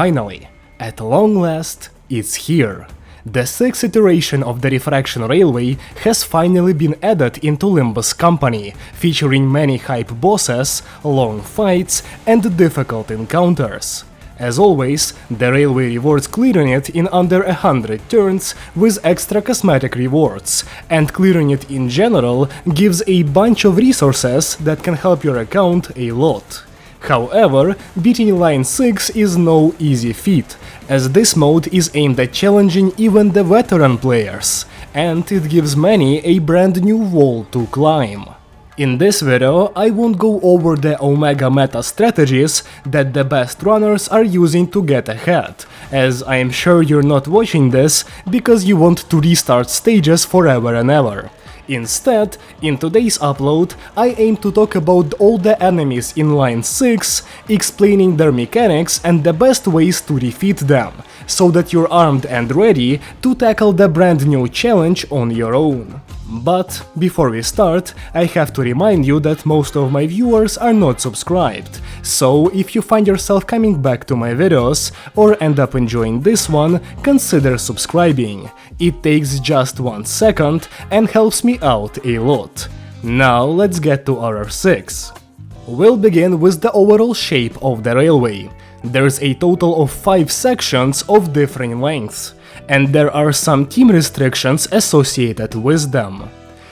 Finally, at long last, it's here. The 6th iteration of the Refraction Railway has finally been added into Limbus company, featuring many hype bosses, long fights, and difficult encounters. As always, the railway rewards clearing it in under 100 turns with extra cosmetic rewards, and clearing it in general gives a bunch of resources that can help your account a lot. However, beating Line 6 is no easy feat, as this mode is aimed at challenging even the veteran players, and it gives many a brand new wall to climb. In this video, I won't go over the Omega meta strategies that the best runners are using to get ahead, as I am sure you're not watching this because you want to restart stages forever and ever. Instead, in today's upload, I aim to talk about all the enemies in Line 6, explaining their mechanics and the best ways to defeat them, so that you're armed and ready to tackle the brand new challenge on your own. But before we start, I have to remind you that most of my viewers are not subscribed, so if you find yourself coming back to my videos or end up enjoying this one, consider subscribing. It takes just 1 second and helps me out a lot. Now let's get to our 6. We'll begin with the overall shape of the railway. There's a total of 5 sections of different lengths, and there are some team restrictions associated with them.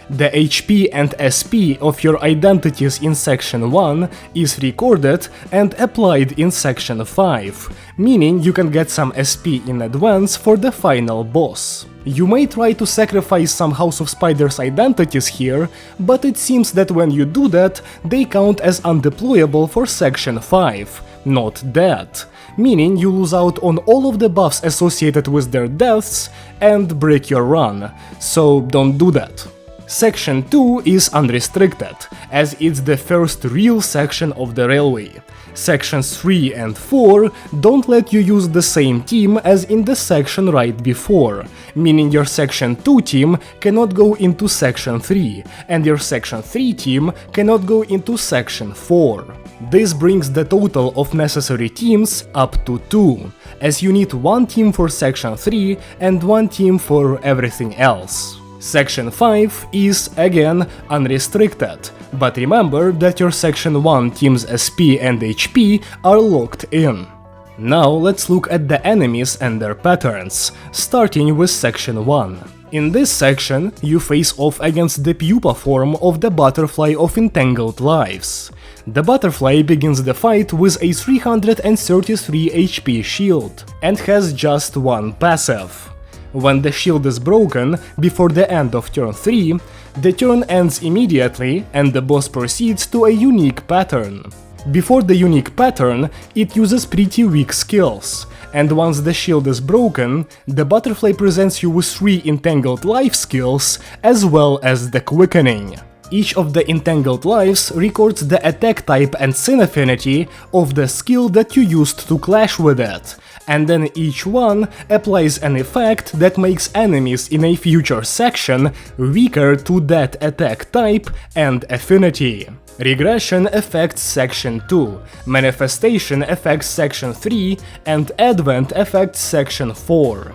The HP and SP of your identities in Section 1 is recorded and applied in Section 5, meaning you can get some SP in advance for the final boss. You may try to sacrifice some House of Spiders identities here, but it seems that when you do that, they count as undeployable for Section 5, not dead, meaning you lose out on all of the buffs associated with their deaths and break your run, so don't do that. Section 2 is unrestricted, as it's the first real section of the railway. Sections 3 and 4 don't let you use the same team as in the section right before, meaning your Section 2 team cannot go into Section 3, and your Section 3 team cannot go into Section 4. This brings the total of necessary teams up to 2, as you need 1 team for Section 3 and 1 team for everything else. Section 5 is, again, unrestricted, but remember that your Section 1 team's SP and HP are locked in. Now let's look at the enemies and their patterns, starting with Section 1. In this section, you face off against the pupa form of the Butterfly of Entangled Lives. The butterfly begins the fight with a 333 HP shield, and has just 1 passive. When the shield is broken before the end of turn 3, the turn ends immediately and the boss proceeds to a unique pattern. Before the unique pattern, it uses pretty weak skills, and once the shield is broken, the butterfly presents you with 3 Entangled Life skills as well as the Quickening. Each of the Entangled Lives records the attack type and sin affinity of the skill that you used to clash with it, and then each one applies an effect that makes enemies in a future section weaker to that attack type and affinity. Regression affects Section 2, Manifestation affects Section 3, and Advent affects Section 4.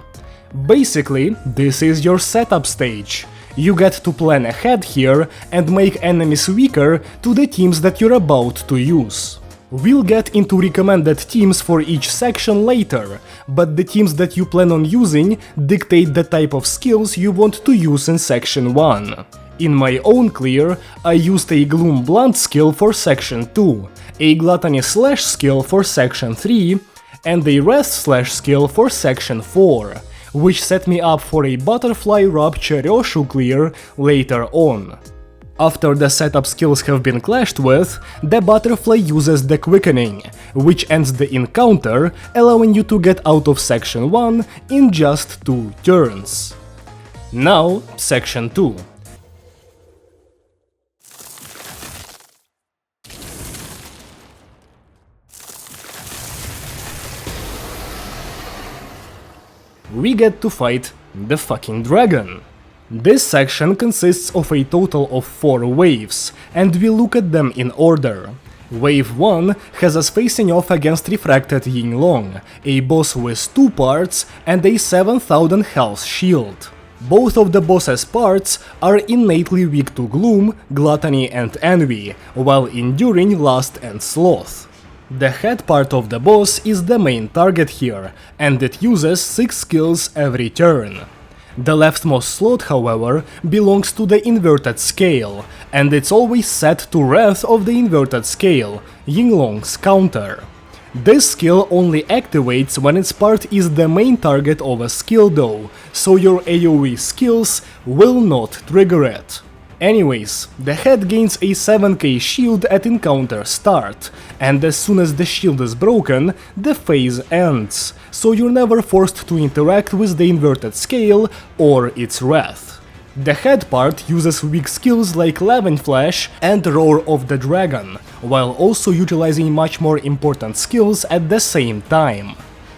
Basically, this is your setup stage. You get to plan ahead here and make enemies weaker to the teams that you're about to use. We'll get into recommended teams for each section later, but the teams that you plan on using dictate the type of skills you want to use in Section 1. In my own clear, I used a Gloom Blunt skill for Section 2, a Gluttony Slash skill for Section 3, and a Rest Slash skill for Section 4, which set me up for a Butterfly Rupture Ryoshu clear later on. After the setup skills have been clashed with, the butterfly uses the Quickening, which ends the encounter, allowing you to get out of Section 1 in just 2 turns. Now, Section 2. We get to fight the fucking dragon. This section consists of a total of 4 waves, and we'll look at them in order. Wave 1 has us facing off against Refracted Yinglong, a boss with 2 parts and a 7000 health shield. Both of the boss's parts are innately weak to Gloom, Gluttony and Envy, while enduring Lust and Sloth. The head part of the boss is the main target here, and it uses 6 skills every turn. The leftmost slot, however, belongs to the inverted scale, and it's always set to Wrath of the inverted scale, Yinglong's counter. This skill only activates when its part is the main target of a skill though, so your AoE skills will not trigger it. Anyways, the head gains a 7k shield at encounter start, and as soon as the shield is broken, the phase ends, so you're never forced to interact with the inverted scale or its wrath. The head part uses weak skills like Levin Flash and Roar of the Dragon, while also utilizing much more important skills at the same time.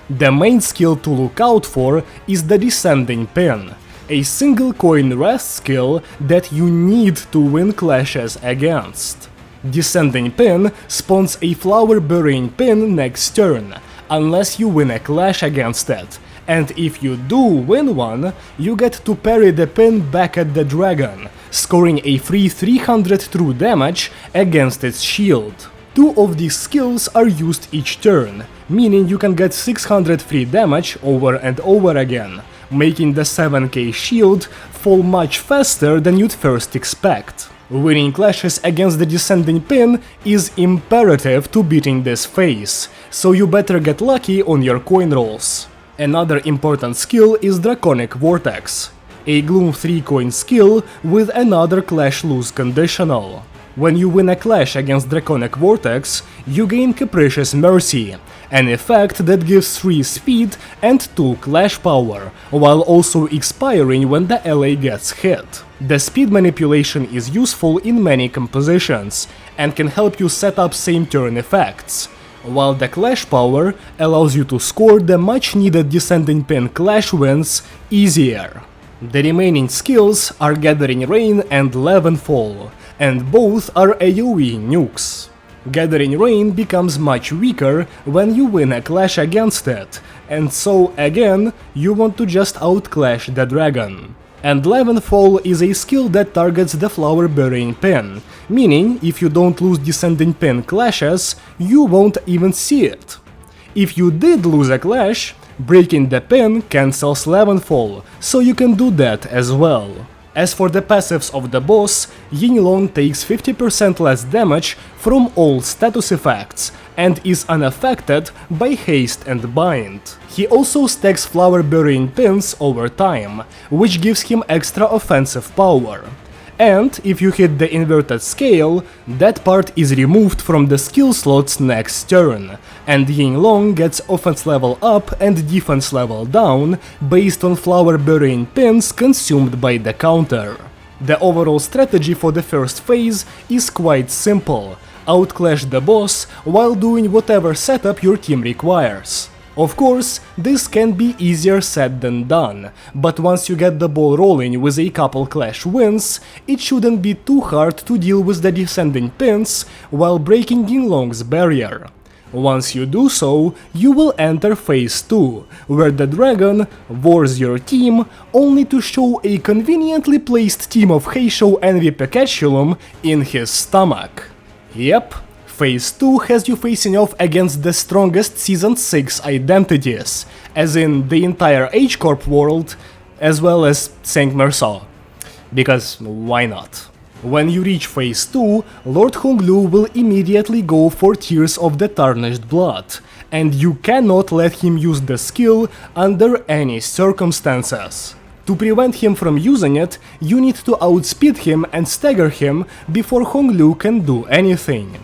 The main skill to look out for is the Descending Pin, a single coin wrath skill that you need to win clashes against. Descending Pin spawns a flower burying pin next turn, unless you win a clash against it, and if you do win one, you get to parry the pin back at the dragon, scoring a free 300 true damage against its shield. 2 of these skills are used each turn, meaning you can get 600 free damage over and over again, making the 7k shield fall much faster than you'd first expect. Winning clashes against the Descending Pin is imperative to beating this phase, so you better get lucky on your coin rolls. Another important skill is Draconic Vortex, a Gloom 3 coin skill with another Clash Lose conditional. When you win a clash against Draconic Vortex, you gain Capricious Mercy, an effect that gives 3 speed and 2 clash power, while also expiring when the ally gets hit. The speed manipulation is useful in many compositions, and can help you set up same turn effects, while the clash power allows you to score the much needed Descending Pin clash wins easier. The remaining skills are Gathering Rain and Leavenfall, and both are AoE nukes. Gathering Rain becomes much weaker when you win a clash against it, and so again you want to just outclash the dragon. And Leavenfall is a skill that targets the flower burying pin, meaning if you don't lose Descending Pin clashes, you won't even see it. If you did lose a clash, breaking the pin cancels Leavenfall, so you can do that as well. As for the passives of the boss, Yinglong takes 50% less damage from all status effects, and is unaffected by haste and bind. He also stacks flower burying pins over time, which gives him extra offensive power. And if you hit the inverted scale, that part is removed from the skill slots next turn, and Yinglong gets offense level up and defense level down based on flower burying pins consumed by the counter. The overall strategy for the first phase is quite simple: outclash the boss while doing whatever setup your team requires. Of course, this can be easier said than done, but once you get the ball rolling with a couple clash wins, it shouldn't be too hard to deal with the Descending Pins while breaking Yinglong's barrier. Once you do so, you will enter phase 2, where the dragon wars your team only to show a conveniently placed team of Heisho Envy Pecaculum in his stomach. Yep. Phase 2 has you facing off against the strongest Season 6 identities, as in the entire H-Corp world, as well as Saint-Merceau. Because why not? When you reach Phase 2, Lord Honglu will immediately go for Tears of the Tarnished Blood, and you cannot let him use the skill under any circumstances. To prevent him from using it, you need to outspeed him and stagger him before Honglu can do anything.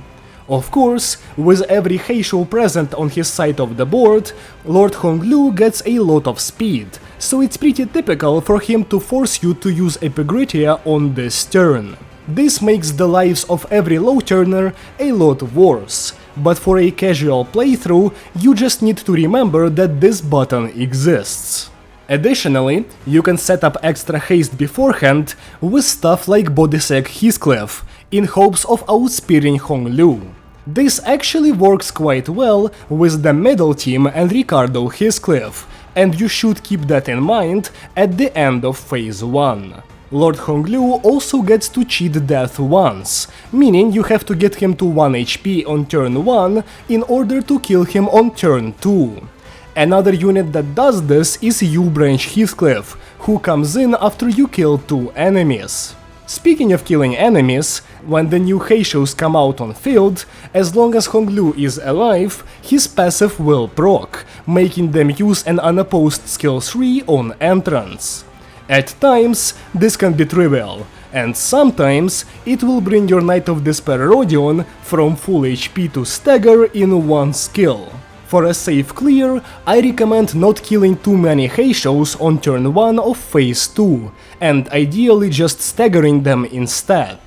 Of course, with every Heisho present on his side of the board, Lord Honglu gets a lot of speed, so it's pretty typical for him to force you to use Epigritia on this turn. This makes the lives of every low turner a lot worse, but for a casual playthrough, you just need to remember that this button exists. Additionally, you can set up extra haste beforehand with stuff like Bodysec Heathcliff, in hopes of outspeeding Honglu. This actually works quite well with the middle team and Ricardo Heathcliff, and you should keep that in mind at the end of Phase 1. Lord Honglu also gets to cheat death once, meaning you have to get him to 1 HP on turn 1 in order to kill him on turn 2. Another unit that does this is U-Branch Heathcliff, who comes in after you kill 2 enemies. Speaking of killing enemies, when the new Heishous come out on field, as long as Honglu is alive, his passive will proc, making them use an unopposed skill 3 on entrance. At times, this can be trivial, and sometimes it will bring your Knight of Despair Rodion from full HP to stagger in one skill. For a safe clear, I recommend not killing too many Heishous on turn 1 of Phase 2, and ideally just staggering them instead.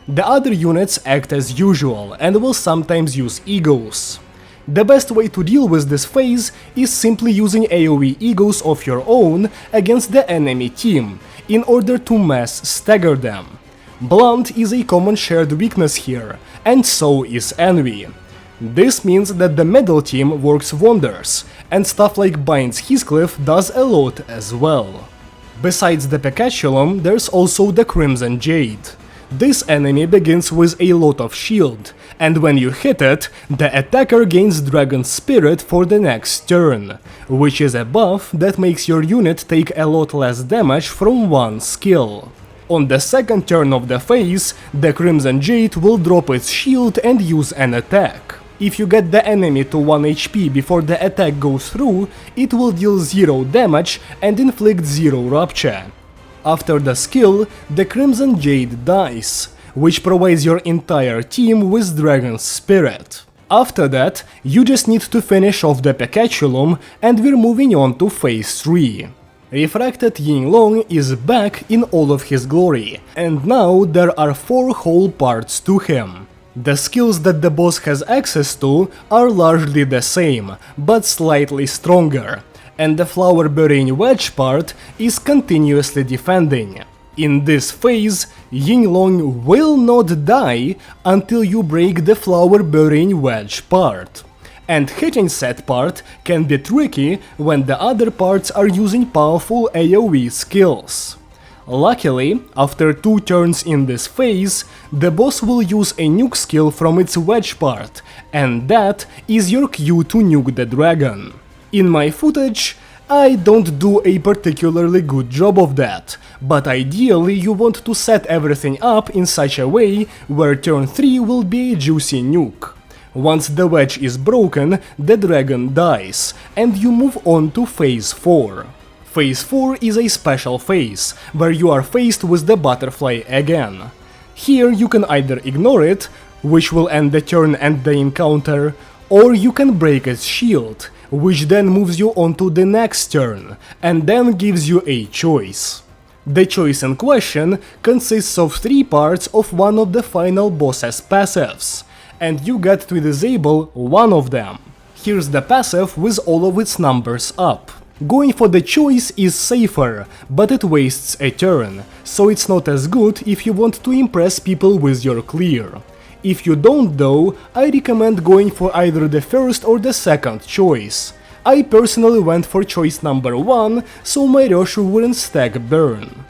The other units act as usual and will sometimes use egos. The best way to deal with this phase is simply using AoE egos of your own against the enemy team, in order to mass stagger them. Blunt is a common shared weakness here, and so is Envy. This means that the middle team works wonders, and stuff like Binds Heathcliff does a lot as well. Besides the Pecatulum, there's also the Crimson Jade. This enemy begins with a lot of shield, and when you hit it, the attacker gains Dragon Spirit for the next turn, which is a buff that makes your unit take a lot less damage from one skill. On the second turn of the phase, the Crimson Jade will drop its shield and use an attack. If you get the enemy to 1 HP before the attack goes through, it will deal 0 damage and inflict 0 rupture. After the skill, the Crimson Jade dies, which provides your entire team with Dragon Spirit. After that, you just need to finish off the Pecatulum, and we're moving on to Phase 3. Refracted Yinglong is back in all of his glory, and now there are 4 whole parts to him. The skills that the boss has access to are largely the same, but slightly stronger, and the Flower Burying Wedge part is continuously defending. In this phase, Yinglong will not die until you break the Flower Burying Wedge part. And hitting said part can be tricky when the other parts are using powerful AoE skills. Luckily, after 2 turns in this phase, the boss will use a nuke skill from its wedge part, and that is your cue to nuke the dragon. In my footage, I don't do a particularly good job of that, but ideally you want to set everything up in such a way where turn 3 will be a juicy nuke. Once the wedge is broken, the dragon dies, and you move on to Phase 4. Phase 4 is a special phase, where you are faced with the butterfly again. Here you can either ignore it, which will end the turn and the encounter, or you can break its shield, which then moves you on to the next turn, and then gives you a choice. The choice in question consists of 3 parts of one of the final boss's passives, and you get to disable one of them. Here's the passive with all of its numbers up. Going for the choice is safer, but it wastes a turn, so it's not as good if you want to impress people with your clear. If you don't though, I recommend going for either the first or the second choice. I personally went for choice number 1, so my Roshu wouldn't stack burn.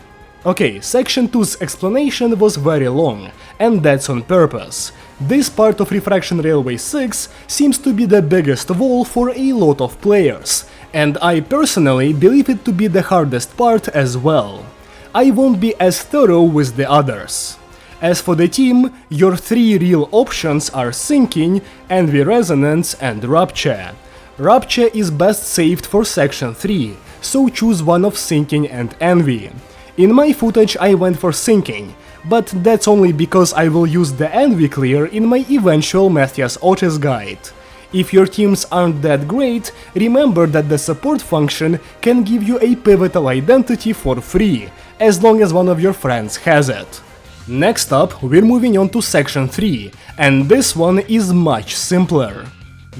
Okay, section 2's explanation was very long, and that's on purpose. This part of Refraction Railway 6 seems to be the biggest of all for a lot of players, and I personally believe it to be the hardest part as well. I won't be as thorough with the others. As for the team, your 3 real options are Sinking, Envy Resonance and Rupture. Rupture is best saved for section 3, so choose one of Sinking and Envy. In my footage I went for Sinking, but that's only because I will use the Envy clear in my eventual Matthias Otis guide. If your teams aren't that great, remember that the support function can give you a pivotal identity for free, as long as one of your friends has it. Next up, we're moving on to section 3, and this one is much simpler.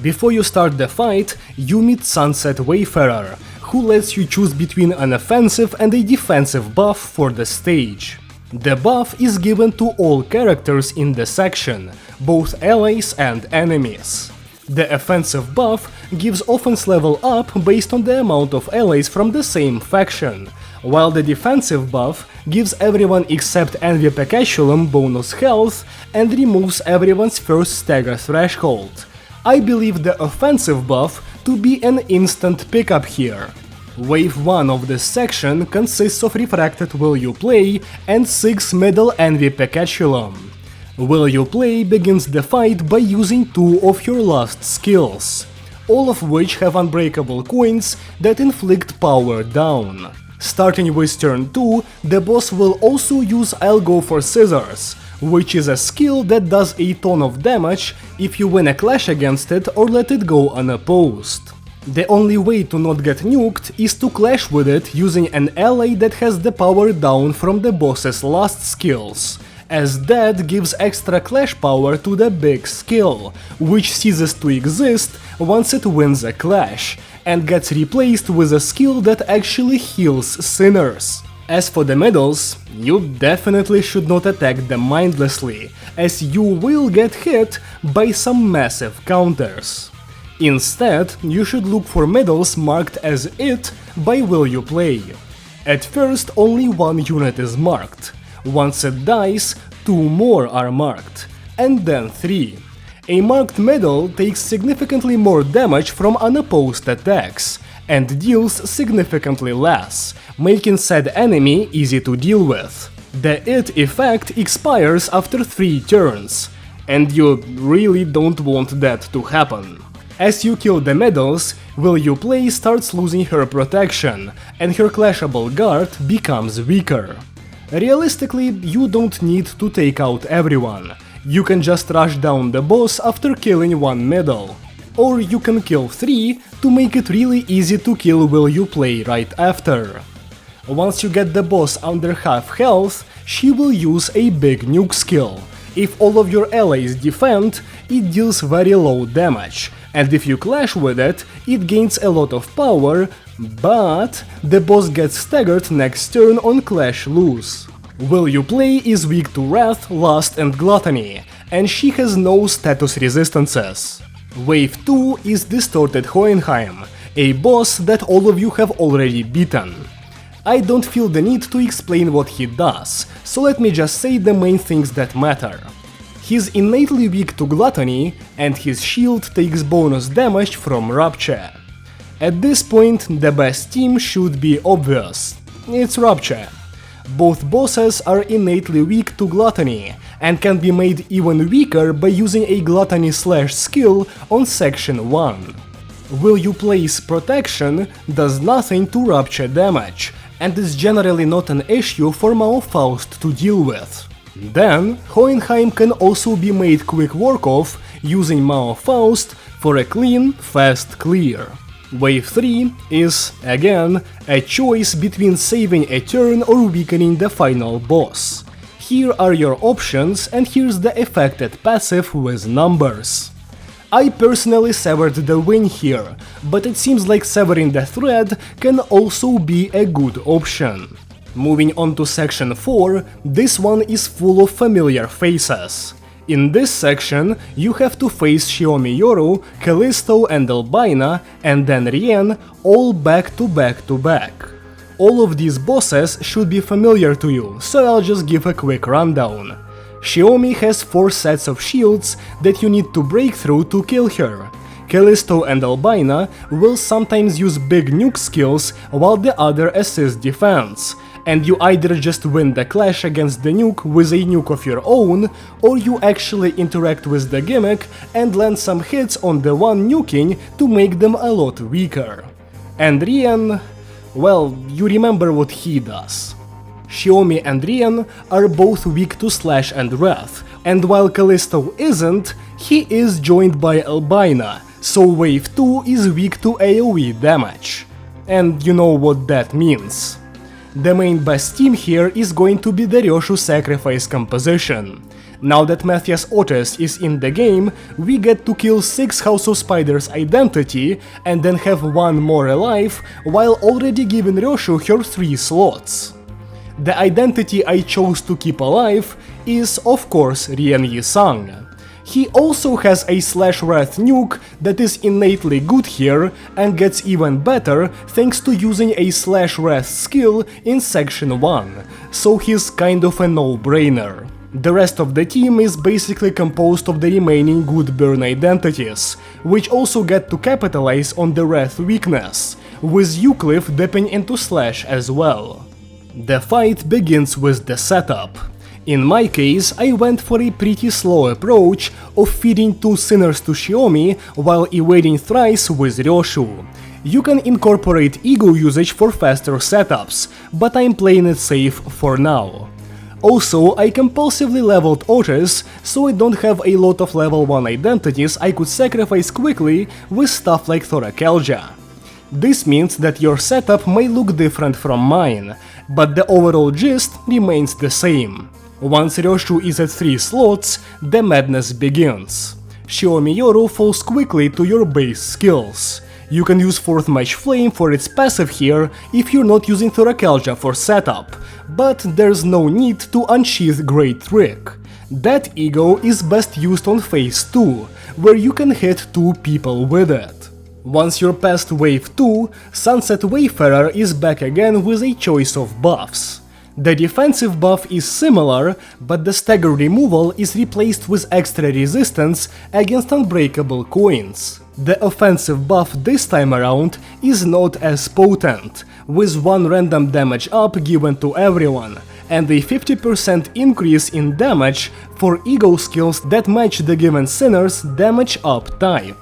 Before you start the fight, you meet Sunset Wayfarer, who lets you choose between an offensive and a defensive buff for the stage. The buff is given to all characters in the section, both allies and enemies. The offensive buff gives offense level up based on the amount of allies from the same faction, while the defensive buff gives everyone except Envy Pecaculum bonus health and removes everyone's first stagger threshold. I believe the offensive buff to be an instant pickup here. Wave 1 of this section consists of Refracted Will You Play and 6 Middle Envy Pecaculum. Will You Play begins the fight by using 2 of your last skills, all of which have unbreakable coins that inflict power down. Starting with turn 2, the boss will also use I'll Go for Scissors, which is a skill that does a ton of damage if you win a clash against it or let it go unopposed. The only way to not get nuked is to clash with it using an ally that has the power down from the boss's last skills, as that gives extra clash power to the big skill, which ceases to exist once it wins a clash, and gets replaced with a skill that actually heals sinners. As for the middles, you definitely should not attack them mindlessly, as you will get hit by some massive counters. Instead, you should look for middles marked as IT by Will You Play. At first, only one unit is marked. Once it dies, 2 more are marked, and then 3. A marked middle takes significantly more damage from unopposed attacks, and deals significantly less, making said enemy easy to deal with. The IT effect expires after 3 turns, and you really don't want that to happen. As you kill the middles, Will You Play starts losing her protection, and her clashable guard becomes weaker. Realistically, you don't need to take out everyone. You can just rush down the boss after killing 1 middle. Or you can kill 3 to make it really easy to kill Will You Play right after. Once you get the boss under half health, she will use a big nuke skill. If all of your allies defend, it deals very low damage, and if you clash with it, it gains a lot of power, but the boss gets staggered next turn on clash lose. Will You Play is weak to Wrath, Lust and Gluttony, and she has no status resistances. Wave 2 is Distorted Hohenheim, a boss that all of you have already beaten. I don't feel the need to explain what he does, so let me just say the main things that matter. He's innately weak to Gluttony, and his shield takes bonus damage from Rupture. At this point, the best team should be obvious. It's Rupture. Both bosses are innately weak to Gluttony, and can be made even weaker by using a Gluttony slash skill on section 1. Will You Play's protection does nothing to Rupture damage, and is generally not an issue for Mao Faust to deal with. Then, Hohenheim can also be made quick work of using Mao Faust for a clean, fast clear. Wave 3 is, again, a choice between saving a turn or weakening the final boss. Here are your options, and here's the affected passive with numbers. I personally severed the wing here, but it seems like severing the thread can also be a good option. Moving on to section 4, this one is full of familiar faces. In this section, you have to face Shiomi Yoru, Callisto and Albina, and then Rien, all back to back to back. All of these bosses should be familiar to you, so I'll just give a quick rundown. Shiomi has 4 sets of shields that you need to break through to kill her. Callisto and Albina will sometimes use big nuke skills while the other assist defense, and you either just win the clash against the nuke with a nuke of your own, or you actually interact with the gimmick and land some hits on the one nuking to make them a lot weaker. And Rien, well, you remember what he does. Shiomi and Rien are both weak to Slash and Wrath, and while Callisto isn't, he is joined by Albina, so Wave 2 is weak to AoE damage. And you know what that means. The main best team here is going to be the Ryoshu Sacrifice composition. Now that Matthias Otis is in the game, we get to kill 6 House of Spiders identity and then have 1 more alive, while already giving Ryoshu her 3 slots. The identity I chose to keep alive is, of course, Rien Yisang. He also has a /wrath nuke that is innately good here and gets even better thanks to using a /wrath skill in section 1, so he's kind of a no-brainer. The rest of the team is basically composed of the remaining good burn identities, which also get to capitalize on the wrath weakness, with Euclid dipping into slash as well. The fight begins with the setup. In my case, I went for a pretty slow approach of feeding 2 sinners to Shiomi while evading thrice with Ryoshu. You can incorporate ego usage for faster setups, but I'm playing it safe for now. Also, I compulsively leveled Otis, so I don't have a lot of level 1 identities I could sacrifice quickly with stuff like Thoracalgia. This means that your setup may look different from mine, but the overall gist remains the same. Once Ryoshu is at 3 slots, the madness begins. Shiomi Yoru falls quickly to your base skills. You can use 4th Match Flame for its passive here if you're not using Thoracalgia for setup, but there's no need to unsheath Great Trick. That ego is best used on phase 2, where you can hit 2 people with it. Once you're past wave 2, Sunset Wayfarer is back again with a choice of buffs. The defensive buff is similar, but the stagger removal is replaced with extra resistance against unbreakable coins. The offensive buff this time around is not as potent, with 1 random damage up given to everyone, and a 50% increase in damage for ego skills that match the given sinner's damage up type.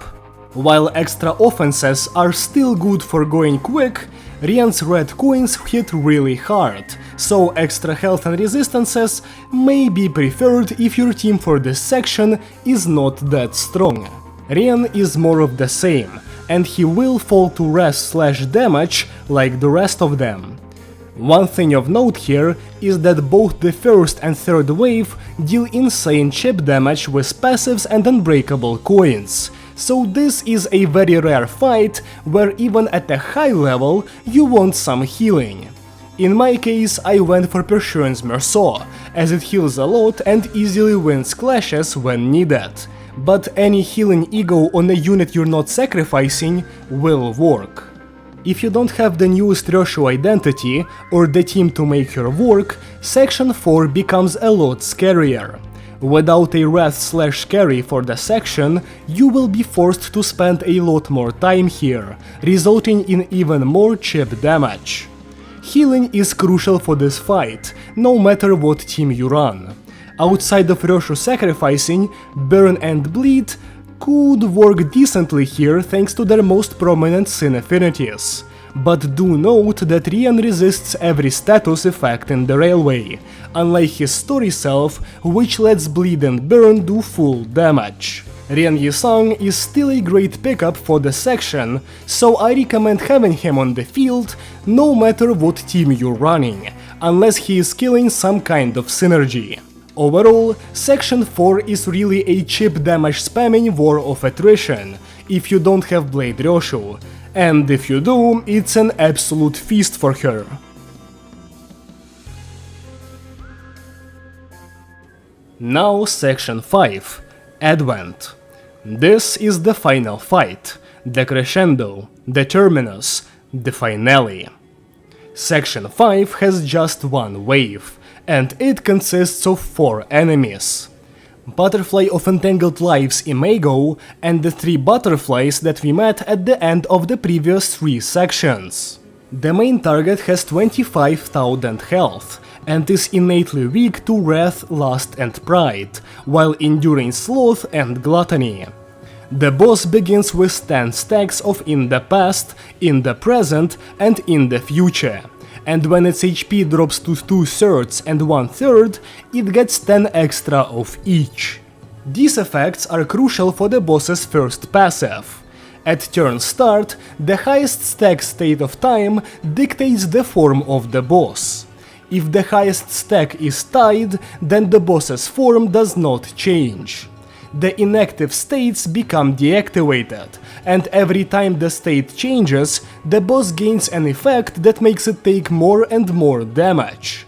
While extra offenses are still good for going quick, Rien's red coins hit really hard, so extra health and resistances may be preferred if your team for this section is not that strong. Rien is more of the same, and he will fall to rest/damage like the rest of them. One thing of note here is that both the first and third wave deal insane chip damage with passives and unbreakable coins, so this is a very rare fight where even at a high level you want some healing. In my case, I went for Persuance Merceau, as it heals a lot and easily wins clashes when needed, but any healing ego on a unit you're not sacrificing will work. If you don't have the newest Ryoshu identity or the team to make her work, section 4 becomes a lot scarier. Without a wrath/carry for the section, you will be forced to spend a lot more time here, resulting in even more chip damage. Healing is crucial for this fight, no matter what team you run. Outside of Ryoshu sacrificing, Burn and Bleed could work decently here thanks to their most prominent sin affinities. But do note that Rien resists every status effect in the railway, unlike his story self, which lets Bleed and Burn do full damage. Rien Yisang is still a great pickup for the section, so I recommend having him on the field no matter what team you're running, unless he is killing some kind of synergy. Overall, section 4 is really a chip damage spamming war of attrition, if you don't have Blade Ryoshu, and if you do, it's an absolute feast for her. Now section 5, Advent. This is the final fight, the crescendo, the terminus, the finale. Section 5 has just 1 wave, and it consists of 4 enemies. Butterfly of Entangled Lives Imago and the 3 butterflies that we met at the end of the previous 3 sections. The main target has 25,000 health, and is innately weak to Wrath, Lust and Pride, while enduring Sloth and Gluttony. The boss begins with 10 stacks of in the past, in the present and in the future, and when its HP drops to 2/3 and 1/3, it gets 10 extra of each. These effects are crucial for the boss's first passive. At turn start, the highest stack State of Time dictates the form of the boss. If the highest stack is tied, then the boss's form does not change. The inactive states become deactivated, and every time the state changes, the boss gains an effect that makes it take more and more damage.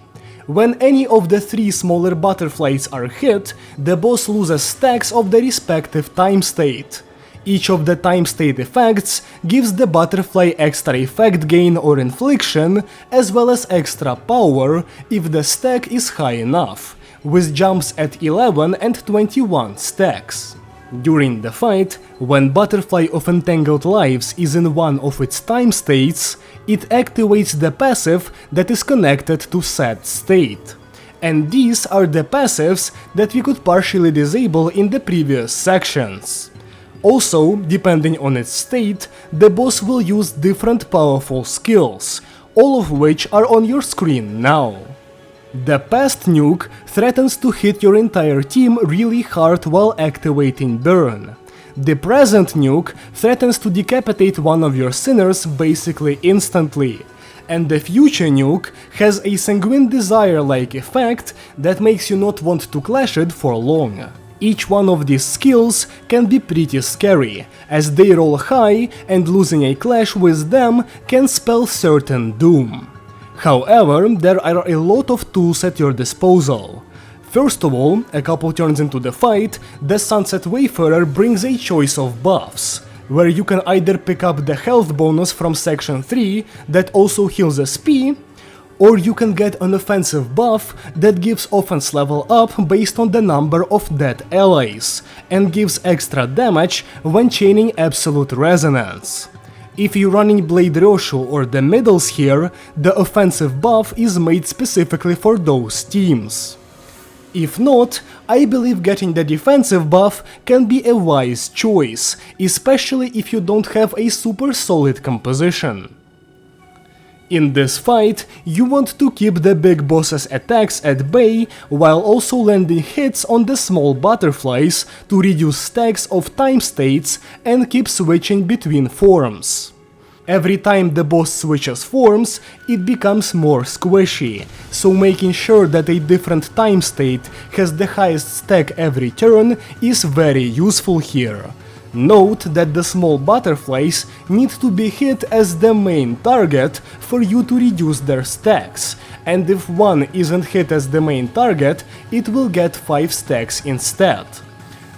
When any of the 3 smaller butterflies are hit, the boss loses stacks of the respective time state. Each of the time state effects gives the butterfly extra effect gain or infliction, as well as extra power if the stack is high enough, with jumps at 11 and 21 stacks. During the fight, when Butterfly of Entangled Lives is in one of its time states, it activates the passive that is connected to said state. And these are the passives that we could partially disable in the previous sections. Also, depending on its state, the boss will use different powerful skills, all of which are on your screen now. The past nuke threatens to hit your entire team really hard while activating burn. The present nuke threatens to decapitate one of your sinners basically instantly. And the future nuke has a sanguine desire-like effect that makes you not want to clash it for long. Each one of these skills can be pretty scary, as they roll high and losing a clash with them can spell certain doom. However, there are a lot of tools at your disposal. First of all, a couple turns into the fight, the Sunset Wayfarer brings a choice of buffs, where you can either pick up the health bonus from section 3 that also heals SP, or you can get an offensive buff that gives offense level up based on the number of dead allies, and gives extra damage when chaining Absolute Resonance. If you're running Blade Roshu or the middles here, the offensive buff is made specifically for those teams. If not, I believe getting the defensive buff can be a wise choice, especially if you don't have a super solid composition. In this fight, you want to keep the big boss's attacks at bay while also landing hits on the small butterflies to reduce stacks of time states and keep switching between forms. Every time the boss switches forms, it becomes more squishy, so making sure that a different time state has the highest stack every turn is very useful here. Note that the small butterflies need to be hit as the main target for you to reduce their stacks, and if one isn't hit as the main target, it will get 5 stacks instead.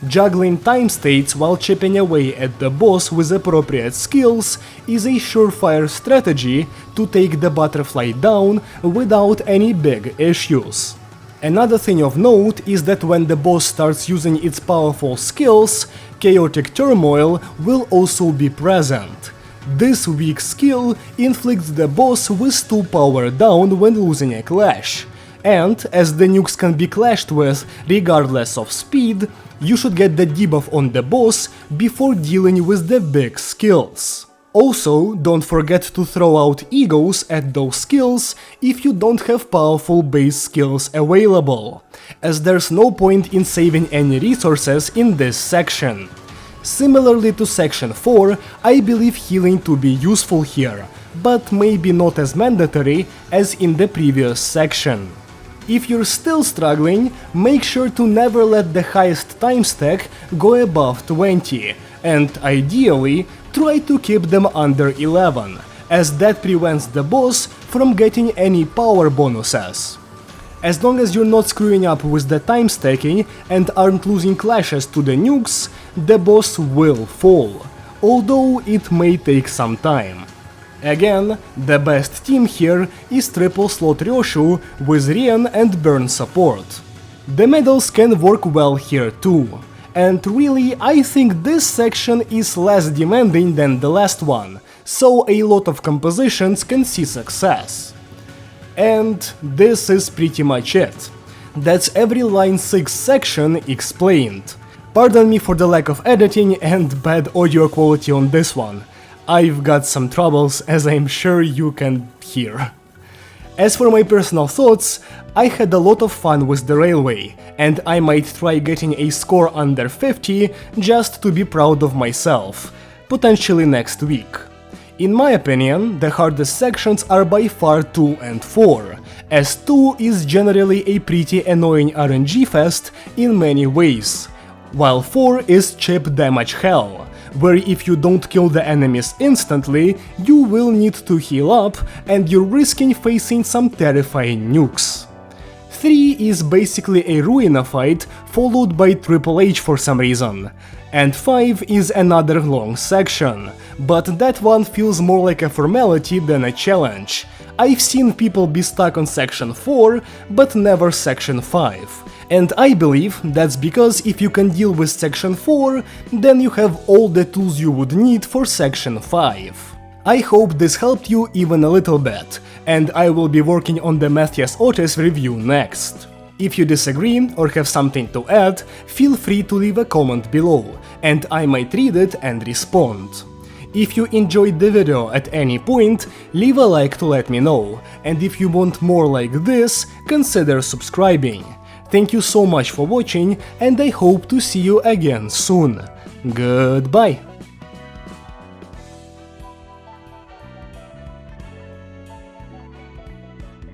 Juggling time states while chipping away at the boss with appropriate skills is a surefire strategy to take the butterfly down without any big issues. Another thing of note is that when the boss starts using its powerful skills, Chaotic Turmoil will also be present. This weak skill inflicts the boss with 2 power down when losing a clash, and as the nukes can be clashed with regardless of speed, you should get the debuff on the boss before dealing with the big skills. Also, don't forget to throw out egos at those skills if you don't have powerful base skills available, as there's no point in saving any resources in this section. Similarly to section 4, I believe healing to be useful here, but maybe not as mandatory as in the previous section. If you're still struggling, make sure to never let the highest time stack go above 20, and ideally, try to keep them under 11, as that prevents the boss from getting any power bonuses. As long as you're not screwing up with the time stacking and aren't losing clashes to the nukes, the boss will fall, although it may take some time. Again, the best team here is Triple Slot Ryoshu with Rien and Burn support. The medals can work well here too. And really, I think this section is less demanding than the last one, so a lot of compositions can see success. And this is pretty much it. That's every Line 6 section explained. Pardon me for the lack of editing and bad audio quality on this one. I've got some troubles, as I'm sure you can hear. As for my personal thoughts, I had a lot of fun with the railway, and I might try getting a score under 50 just to be proud of myself, potentially next week. In my opinion, the hardest sections are by far 2 and 4, as 2 is generally a pretty annoying RNG fest in many ways, while 4 is chip damage hell, where if you don't kill the enemies instantly, you will need to heal up and you're risking facing some terrifying nukes. 3 is basically a Ruina fight followed by Triple H for some reason. And 5 is another long section, but that one feels more like a formality than a challenge. I've seen people be stuck on section 4, but never section 5. And I believe that's because if you can deal with section 4, then you have all the tools you would need for section 5. I hope this helped you even a little bit, and I will be working on the Matthias Otis review next. If you disagree or have something to add, feel free to leave a comment below, and I might read it and respond. If you enjoyed the video at any point, leave a like to let me know, and if you want more like this, consider subscribing. Thank you so much for watching, and I hope to see you again soon. Goodbye!